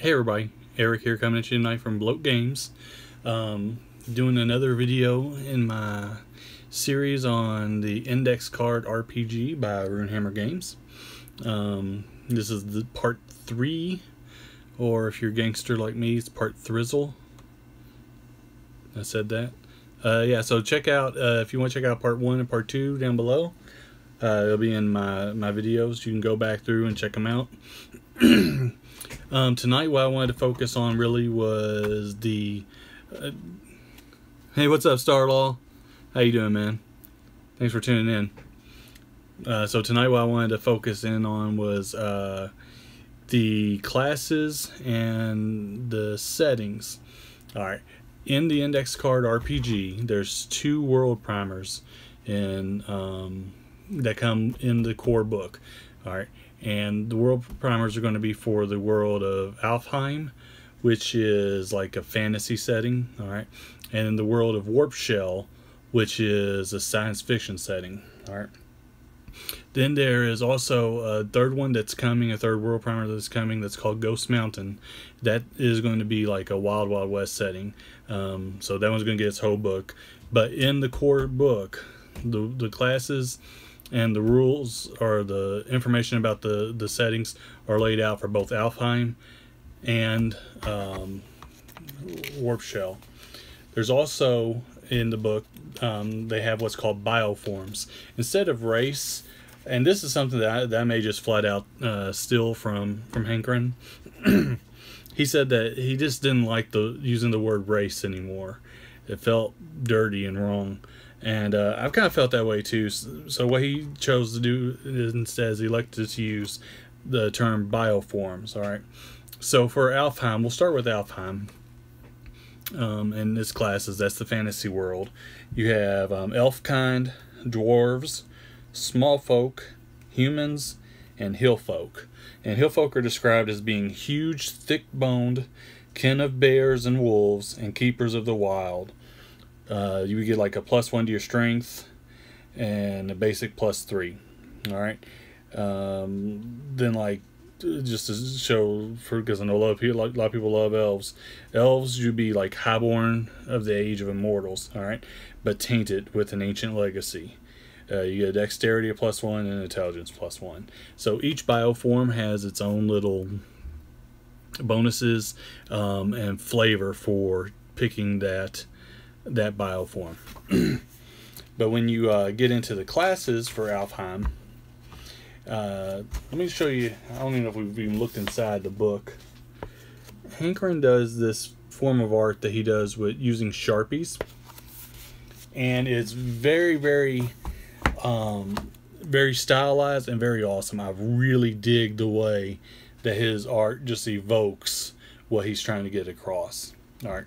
Hey everybody, Eric here coming at you tonight from Bloat Games. Doing another video in my series on the Index Card RPG by RUNEHAMMER Games. This is the part 3, or if you're a gangster like me, it's part thrizzle. I said that. Yeah, so check out, if you want to check out part 1 and part 2 down below. It'll be in my videos. You can go back through and check them out. Tonight what I wanted to focus on really was the hey, what's up, Starlaw? How you doing, man? Thanks for tuning in. So tonight what I wanted to focus in on was the classes and the settings. Alright, in the Index Card RPG there's 2 world primers in that come in the core book. Alright, and the world primers are going to be for the world of Alfheim, which is like a fantasy setting. Alright, and in the world of Warp Shell, which is a science fiction setting. Alright, then there is also a third one that's coming, a third world primer that's coming, that's called Ghost Mountain. That is going to be like a Wild Wild West setting. So that one's going to get its whole book. But in the core book, the classes and the rules, or the information about the settings, are laid out for both Alfheim and Warp Shell. There's also in the book, they have what's called bioforms instead of race, and this is something that I may just flat out steal from Hankrin. He said that he just didn't like using the word race anymore. It felt dirty and wrong. And I've kind of felt that way too. So what he chose to do instead is he elected to use the term bioforms. Alright, so for Alfheim, we'll start with Alfheim. And this classes, that's the fantasy world. You have elf-kind, dwarves, small folk, humans, and hill folk. And hill folk are described as being huge, thick-boned, kin of bears and wolves, and keepers of the wild. You would get like a +1 to your strength and a basic +3. Alright, then like, just to show, because I know a lot of people love elves. Elves, you'd be like highborn of the age of immortals. Alright, but tainted with an ancient legacy. You get dexterity of +1 and intelligence +1. So each bioform has its own little bonuses and flavor for picking that bioform. But when you get into the classes for Alfheim, let me show you. I don't even know if we've even looked inside the book. Hankrin does this form of art that he does with using Sharpies, and it's very, very very stylized and very awesome. I really dig the way that his art just evokes what he's trying to get across. Alright,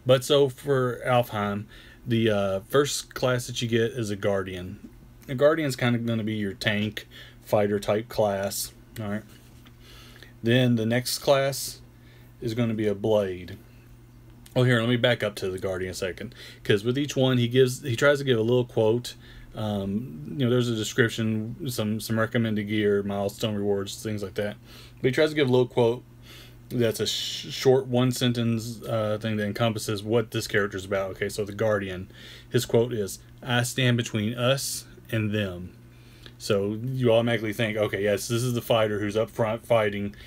but so for Alfheim, the first class that you get is a Guardian. A Guardian's kind of going to be your tank, fighter type class. Alright, then the next class is going to be a Blade. Oh, here, let me back up to the Guardian a second, because with each one he tries to give a little quote. You know, there's a description, some recommended gear, milestone rewards, things like that. But he tries to give a little quote that's a short 1-sentence thing that encompasses what this character is about. Okay, so the Guardian, his quote is, "I stand between us and them." So you automatically think, okay, yes, this is the fighter who's up front fighting,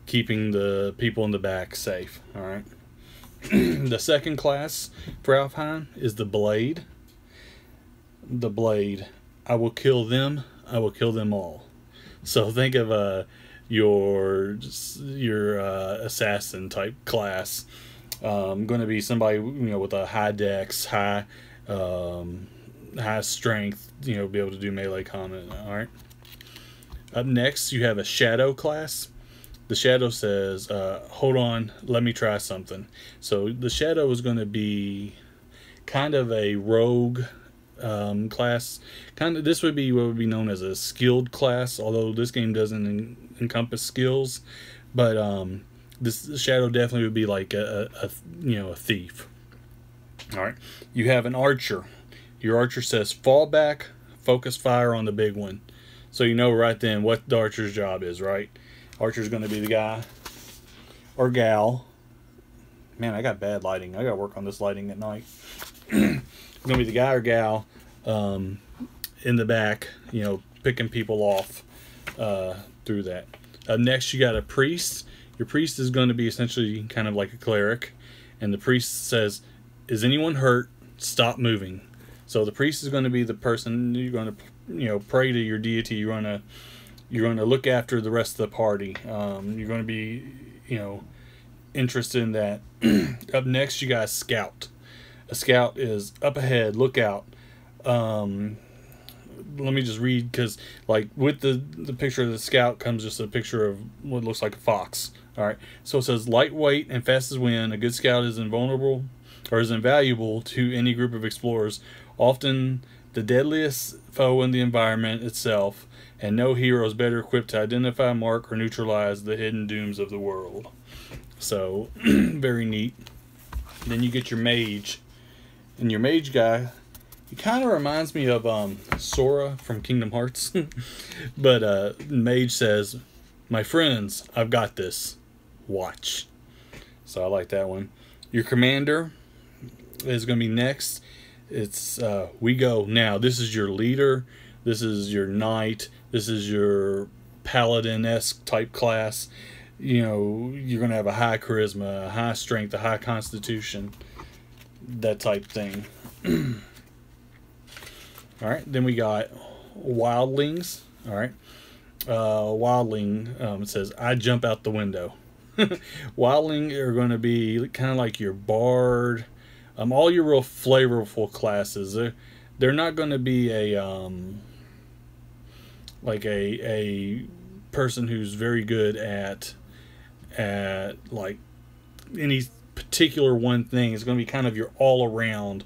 keeping the people in the back safe. Alright. The second class for Alfheim is the Blade. The Blade, "I will kill them, I will kill them all." So think of your assassin type class. Going to be somebody, you know, with a high dex, high strength, you know, be able to do melee combat. Alright, up next you have a Shadow class. The Shadow says, "Hold on, let me try something." So the Shadow is going to be kind of a rogue class. This would be what would be known as a skilled class, although this game doesn't encompass skills. But this Shadow definitely would be like a thief. All right, you have an Archer. Your Archer says, "Fall back, focus fire on the big one." So you know right then what the Archer's job is, right? Archer's going to be the guy or gal. Man, I got bad lighting. I got to work on this lighting at night. It's going to be the guy or gal in the back, you know, picking people off through that. Next, you got a priest. Your priest is going to be essentially kind of like a cleric. And the priest says, is anyone hurt? Stop moving. So the priest is going to be the person you're going to, you know, pray to your deity. You're going to look after the rest of the party. You're going to be, you know, interested in that. Up next, you got a scout. A scout is up ahead, look out. Let me just read, because like with the picture of the scout comes just a picture of what looks like a fox. All right, so it says lightweight and fast as wind. A good scout is invulnerable, or is invaluable to any group of explorers. Often the deadliest foe in the environment itself, and no hero is better equipped to identify, mark, or neutralize the hidden dooms of the world. So very neat. Then you get your mage, and your mage guy, he kind of reminds me of Sora from Kingdom Hearts. But mage says, my friends, I've got this. Watch. So I like that one. Your commander is going to be next. It's we go now. This is your leader. This is your knight. This is your paladin-esque type class. You know, you're going to have a high charisma, a high strength, a high constitution, that type thing. All right, then we got wildlings. All right, wildling, it says, I jump out the window. Wildling are going to be kind of like your bard, all your real flavorful classes. They're not going to be a like a person who's very good at like any particular one thing. It's going to be kind of your all around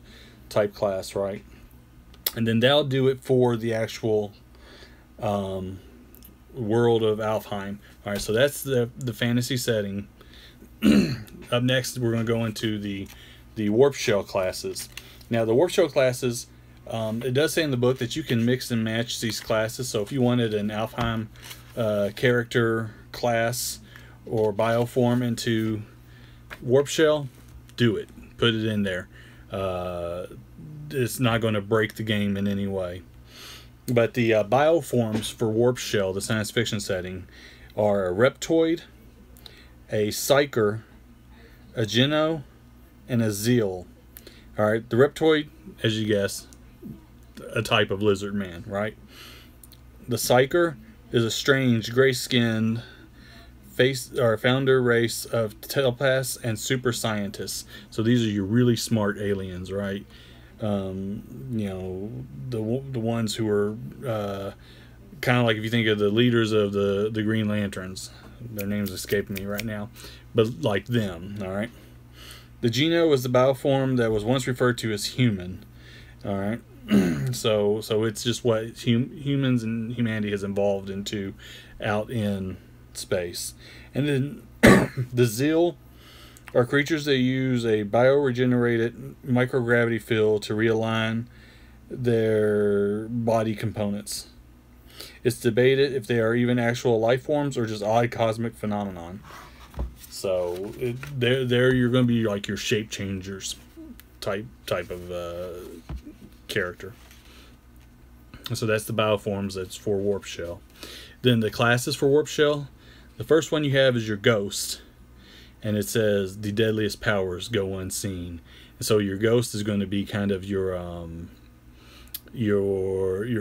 type class, right? And then that'll do it for the actual world of Alfheim. All right, so that's the fantasy setting. Up next, we're going to go into the warp shell classes. Now, the warp shell classes, it does say in the book that you can mix and match these classes. So if you wanted an Alfheim character class or bioform into warp shell, do it. Put it in there. It's not going to break the game in any way. But the bioforms for warp shell, the science fiction setting, are a reptoid, a psyker, a geno, and a zeal. All right, the reptoid, as you guess, a type of lizard man, right? The psyker is a strange, gray-skinned founder race of telepaths and super scientists. So these are your really smart aliens, right? You know, the ones who are kind of like, if you think of the leaders of the Green Lanterns, their names escape me right now, but like them. All right. The Geno is the bioform that was once referred to as human. All right. So it's just what humans and humanity has evolved into out in space. And then the Zeal are creatures that use a bioregenerated microgravity field to realign their body components. It's debated if they are even actual life forms or just odd cosmic phenomenon. So there you're going to be like your shape changers type of character. So that's the bioforms that's for warp shell. Then the classes for warp shell. The first one you have is your ghost, and it says the deadliest powers go unseen. And so your ghost is going to be kind of your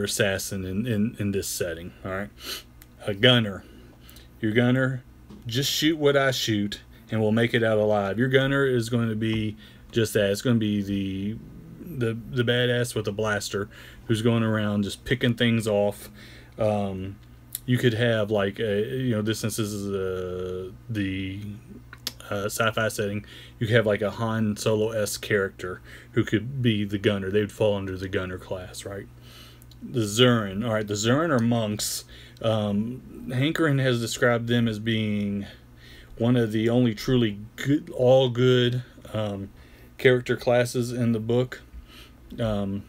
assassin in this setting. All right, a gunner. Your gunner, just shoot what I shoot, and we'll make it out alive. Your gunner is going to be just that. It's going to be the badass with a blaster who's going around just picking things off. You could have like since this is the sci-fi setting, you could have like a Han Solo-esque character who could be the gunner. They would fall under the gunner class, right? The Zurin. All right, the Zurin are monks. Hankerin has described them as being one of the only truly good character classes in the book. And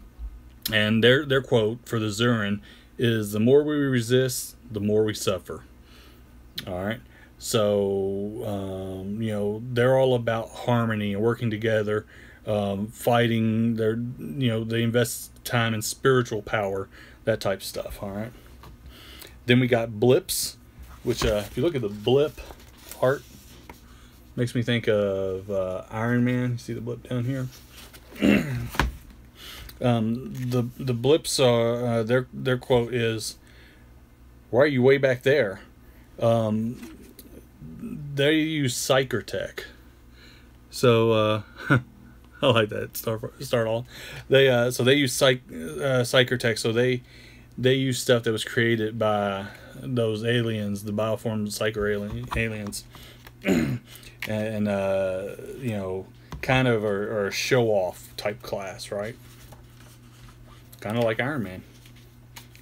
their quote for the Zurin is, "The more we resist, the more we suffer." All right. So you know, they're all about harmony and working together, fighting. They're, you know, they invest time in spiritual power, that type of stuff. All right. Then we got blips, which if you look at the blip art, makes me think of Iron Man. You see the blip down here? The blips are their quote is, "Why are you way back there?" They use psycher tech, so I like that. Start all. They so they use psycher tech. So they use stuff that was created by those aliens, the bioform psycho aliens, and you know, kind of are a show off type class, right? Kind of like Iron Man.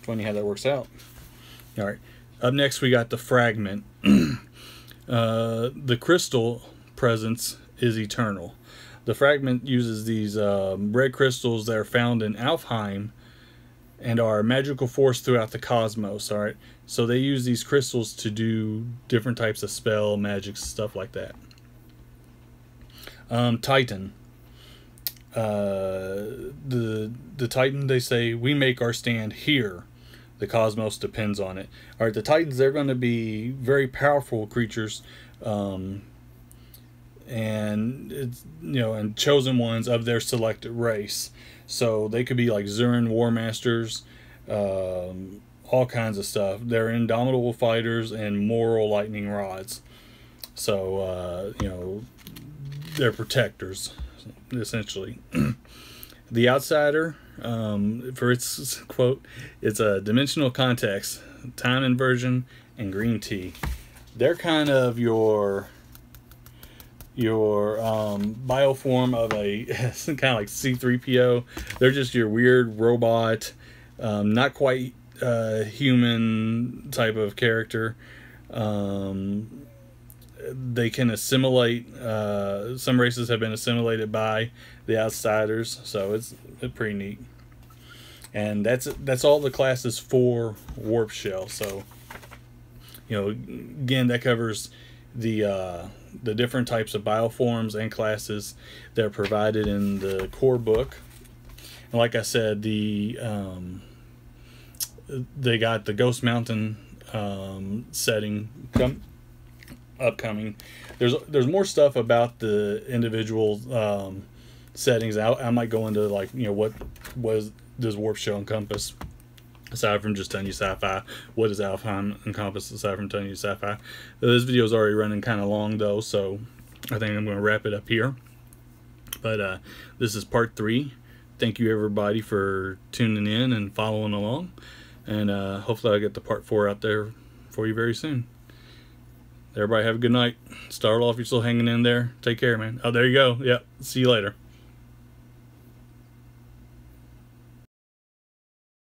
Funny how that works out. All right. Up next, we got the fragment. The crystal presence is eternal. The fragment uses these red crystals that are found in Alfheim and are a magical force throughout the cosmos. All right, so they use these crystals to do different types of spell, magic, stuff like that. Titan. The Titan, they say, we make our stand here. The cosmos depends on it. All right, the Titans, they're going to be very powerful creatures, and it's, you know, and chosen ones of their selected race. So they could be like Zuran War Masters, all kinds of stuff. They're indomitable fighters and moral lightning rods. So you know, they're protectors, essentially. The Outsider, for its quote, it's a dimensional context, time inversion, and green tea. They're kind of your bioform of a kind of like C-3PO. They're just your weird robot, not quite human type of character. They can assimilate. Some races have been assimilated by the Outsiders, so it's pretty neat. And that's all the classes for Warp Shell. So, you know, again, that covers the different types of bioforms and classes that are provided in the core book. And like I said, they got the Ghost Mountain setting upcoming. There's more stuff about the individual settings. I might go into, like, you know, what does Warp Shell encompass aside from just telling you sci-fi. What does Alfheim encompass aside from telling you sci-fi? This video is already running kind of long though, so I think I'm going to wrap it up here. But this is part 3. Thank you everybody for tuning in and following along, and hopefully I'll get the part 4 out there for you very soon. Everybody have a good night. Start off, you're still hanging in there. Take care, man. Oh, there you go. Yep. See you later.